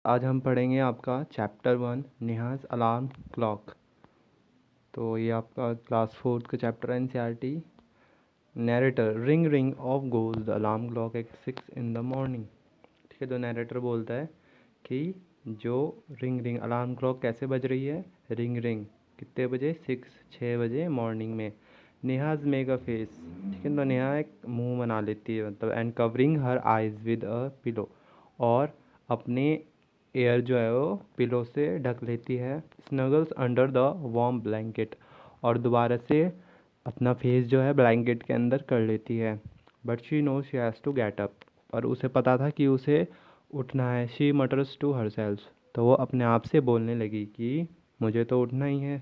आज हम पढ़ेंगे आपका चैप्टर 1 नेहाज अलार्म क्लॉक। तो ये आपका क्लास 4th का चैप्टर है NCERT. Narrator ring ring off goes the alarm clock at 6 in the morning. ठीक है, तो नैरेटर बोलता है कि जो रिंग रिंग अलार्म क्लॉक कैसे बज रही है, रिंग रिंग कितने बजे, 6 बजे मॉर्निंग में। नेहाज मेक अ फेस, ठीक है, तो नेहा एक मुंह बना लेती है मतलब, and covering her eyes with a pillow, और अपने एयर जो है वो पिलो से ढक लेती है। Snuggles under the warm blanket, और दोबारा से अपना फेस जो है ब्लैंकेट के अंदर कर लेती है। But she know she has to get up, और उसे पता था कि उसे उठना है। She mutters to herself, तो वो अपने आप से बोलने लगी कि मुझे तो उठना ही है।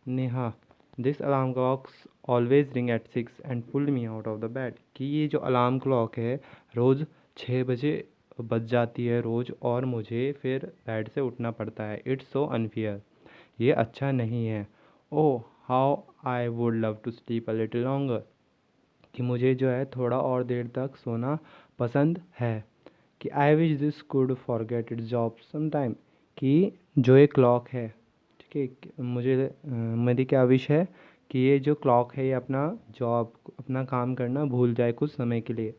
Neha this alarm clocks always ring at 6 and pull me out of the bed, कि ये जो अलार्म क्लॉक है रोज़ 6 बजे बज जाती है रोज़, और मुझे फिर बेड से उठना पड़ता है। इट्स सो अनफेयर, ये अच्छा नहीं है। Oh how I would love to sleep a little longer, कि मुझे जो है थोड़ा और देर तक सोना पसंद है। कि I wish this could forget it's job sometime, कि जो ये क्लॉक है, ठीक है, मुझे मेरी क्या विश है कि ये जो क्लॉक है ये अपना जॉब, अपना काम करना भूल जाए कुछ समय के लिए।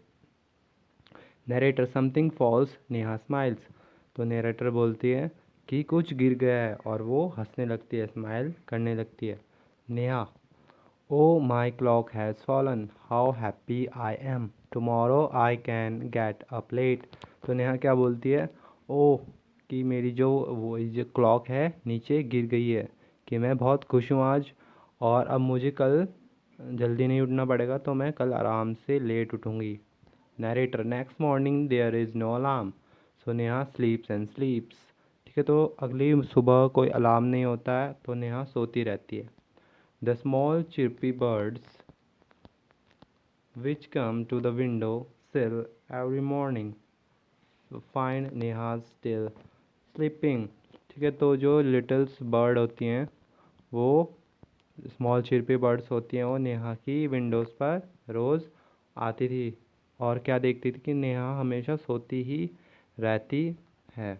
Narrator something false, Neha smiles, तो नरेटर बोलती है कि कुछ गिर गया है, और वो हंसने लगती है, स्माइल करने लगती है। Neha oh my clock has fallen, how happy I am, tomorrow I can get up late, तो नेहा क्या बोलती है, ओह कि मेरी जो क्लॉक है नीचे गिर गई है, कि मैं बहुत खुश हूँ आज, और अब मुझे कल जल्दी नहीं उठना पड़ेगा, तो मैं कल आराम से लेट उठूँगी। Narrator next morning there is no alarm, so Neha sleeps and sleeps, ठीक है, तो अगली सुबह कोई अलार्म नहीं होता है, तो नेहा सोती रहती है। The small chirpy birds which come to the window sill every morning find Neha still sleeping, ठीक है, तो जो लिटल्स बर्ड होती हैं वो स्मॉल चिरपी बर्ड्स होती हैं, वो नेहा की विंडोज़ पर रोज़ आती थी, और क्या देखती थी कि नेहा हमेशा सोती ही रहती है।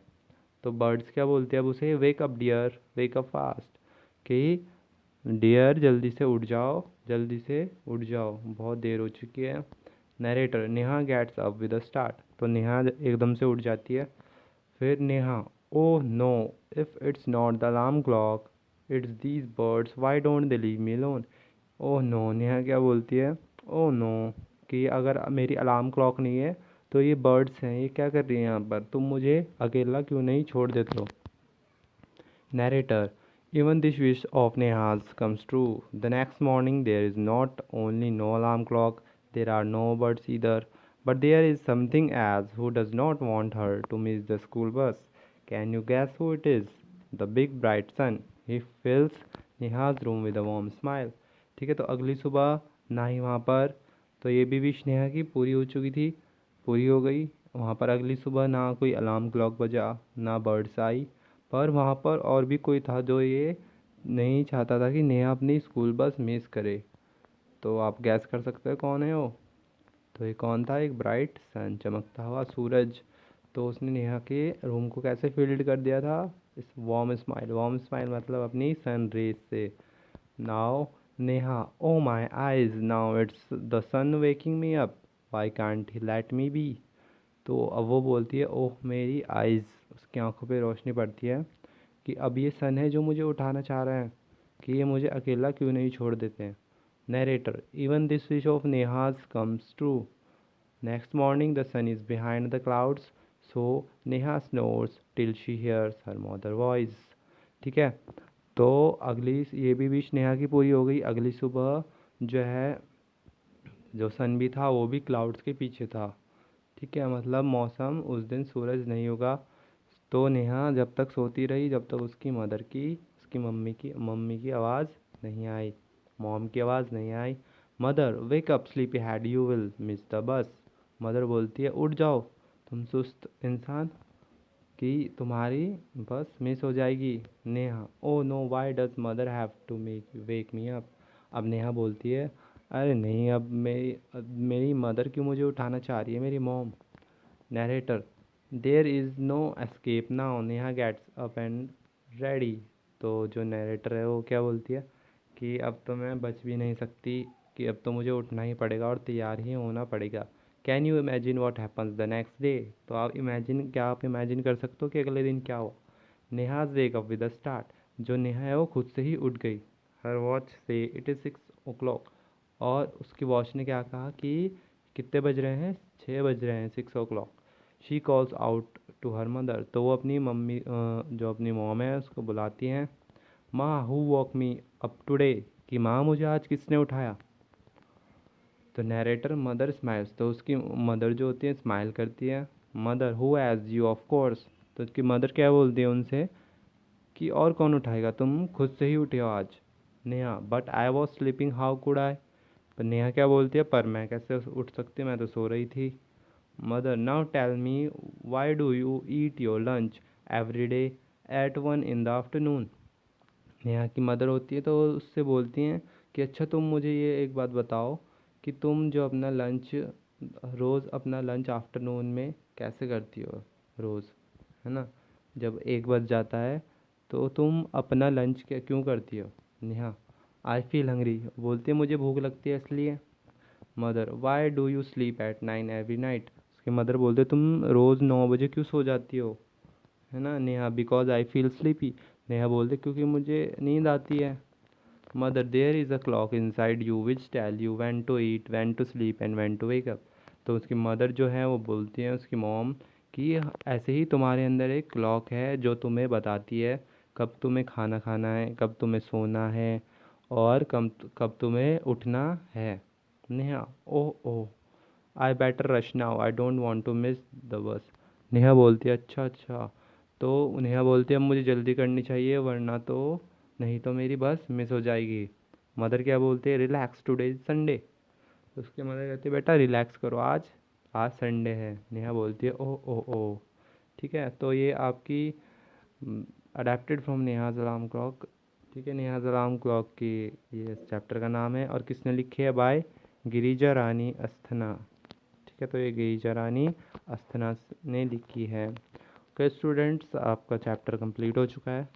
तो बर्ड्स क्या बोलते हैं अब उसे, wake up dear wake up fast, कि डियर जल्दी से उठ जाओ, जल्दी से उठ जाओ, बहुत देर हो चुकी है। Narrator Neha gets up with a start, तो नेहा एकदम से उठ जाती है। फिर Neha oh no if it's not the alarm clock it's these birds why don't they leave me alone. Oh no, Neha क्या बोलती है, ओह नो, कि अगर मेरी अलार्म क्लॉक नहीं है तो ये बर्ड्स हैं, ये क्या कर रही हैं यहाँ पर, तुम मुझे अकेला क्यों नहीं छोड़ देते हो। Narrator even this wish of Neha's comes true. The next morning there is not only no alarm clock, there are no birds either, but there is something else who does not want her to miss the school bus. Can you guess who it is? The big bright sun. He fills Neha's room with a warm smile. ठीक है, तो अगली सुबह ना ही वहाँ पर, तो ये भी विश नेहा की पूरी हो चुकी थी, पूरी हो गई। वहाँ पर अगली सुबह ना कोई अलार्म क्लॉक बजा, ना बर्ड्स आई, पर वहाँ पर और भी कोई था जो ये नहीं चाहता था कि नेहा अपनी स्कूल बस मिस करे। तो आप गैस कर सकते हो कौन है वो। तो ये कौन था, एक ब्राइट सन, चमकता हुआ सूरज। तो उसने नेहा के रूम को कैसे फील्ड कर दिया था, इस वार्म स्माइल, वार्म स्माइल मतलब अपनी सन रेज से। Now Neha oh my eyes now it's the sun waking me up, why can't he let me be, तो अब वो बोलती है ओह मेरी आइज़, उसकी आंखों पे रोशनी पड़ती है कि अब ये सन है जो मुझे उठाना चाह रहे हैं, कि ये मुझे अकेला क्यों नहीं छोड़ देते हैं। Narrator even this wish of Neha's comes true. Next morning the sun is behind the clouds, so Neha snores till she hears her mother voice. ठीक है, तो अगली ये भी विश नेहा की पूरी हो गई। अगली सुबह जो है, जो सन भी था वो भी क्लाउड्स के पीछे था, ठीक है, मतलब मौसम उस दिन सूरज नहीं होगा। तो नेहा जब तक सोती रही जब तक उसकी मदर की, उसकी मम्मी की आवाज़ नहीं आई, मॉम की आवाज़ नहीं आई। Mother wake up sleepy head you will miss the bus, mother बोलती है उठ जाओ तुम सुस्त इंसान, कि तुम्हारी बस मिस हो जाएगी। Neha oh no why does mother have to make wake me up, अब नेहा बोलती है अरे नहीं, अब मेरी मदर क्यों मुझे उठाना चाह रही है, मेरी mom. Narrator there is no escape now, Neha gets up and ready. तो जो नरेटर है वो क्या बोलती है कि अब तो मैं बच भी नहीं सकती, कि अब तो मुझे उठना ही पड़ेगा और तैयार ही होना पड़ेगा। Can you imagine what happens the next day. तो आप इमेजिन कर सकते हो कि अगले दिन क्या हुआ। Neha's wake up with a start. जो नेहा है वो खुद से ही उठ गई। हर वॉच से इट इज़ 6 o'clock। और उसकी वॉच ने क्या कहा कि कितने बज रहे हैं, 6 बज रहे हैं, 6 o'clock। She calls out to her mother. तो वो अपनी मम्मी जो अपनी मॉम है उसको बुलाती हैं। माँ who walk me up today. कि माँ मुझे आज किसने उठाया। तो नरेटर मदर स्माइल्स। तो उसकी मदर जो होती है स्माइल करती है। Mother who as you of course. तो उसकी मदर क्या बोलती है उनसे कि और कौन उठाएगा, तुम खुद से ही उठे हो आज। Neha but I was sleeping how could I. पर नेहा क्या बोलती है पर मैं कैसे उठ सकती, मैं तो सो रही थी। Mother now tell me why do you eat your lunch every day at 1 in the afternoon। Neha की मदर होती है तो उससे बोलती हैं कि अच्छा तुम मुझे ये एक बात बताओ कि तुम जो अपना लंच रोज़ अपना लंच आफ्टरनून में कैसे करती हो रोज़, है ना, जब 1 बज जाता है तो तुम अपना लंच क्या क्यों करती हो। Neha I feel hungry. बोलती है मुझे भूख लगती है इसलिए। Mother Y do you sleep at 9 every night. उसके मदर बोलते तुम रोज़ 9 बजे क्यों सो जाती हो, है ना। Neha because I feel sleepy. Neha बोलते क्योंकि मुझे नींद आती है। Mother there is a clock inside you which tell you when to eat when to sleep and when to wake up. तो उसकी मदर जो है वो बोलती है उसकी मॉम कि ऐसे ही तुम्हारे अंदर एक क्लॉक है जो तुम्हें बताती है कब तुम्हें खाना खाना है, कब तुम्हें सोना है और कब तुम्हें उठना है। Neha oh oh I better rush now I don't want to miss the bus. Neha बोलती है अच्छा अच्छा। तो नेहा बोलती है अब मुझे जल्दी करनी चाहिए वरना तो नहीं तो मेरी बस मिस हो जाएगी। मदर क्या बोलती है रिलैक्स टुडे इज संडे। तो उसकी मदर कहती है बेटा रिलैक्स करो, आज आज संडे है। नेहा बोलती है ओह ओह ओह। ठीक है, तो ये आपकी adapted from Neha's alarm clock. ठीक है, नेहाज अलार्म क्लॉक की ये इस चैप्टर का नाम है और किसने लिखी है, बाय गिरिजा रानी अस्थना। ठीक है, तो ये गिरिजा रानी अस्थना ने लिखी है। ओके स्टूडेंट्स, आपका चैप्टर कंप्लीट हो चुका है।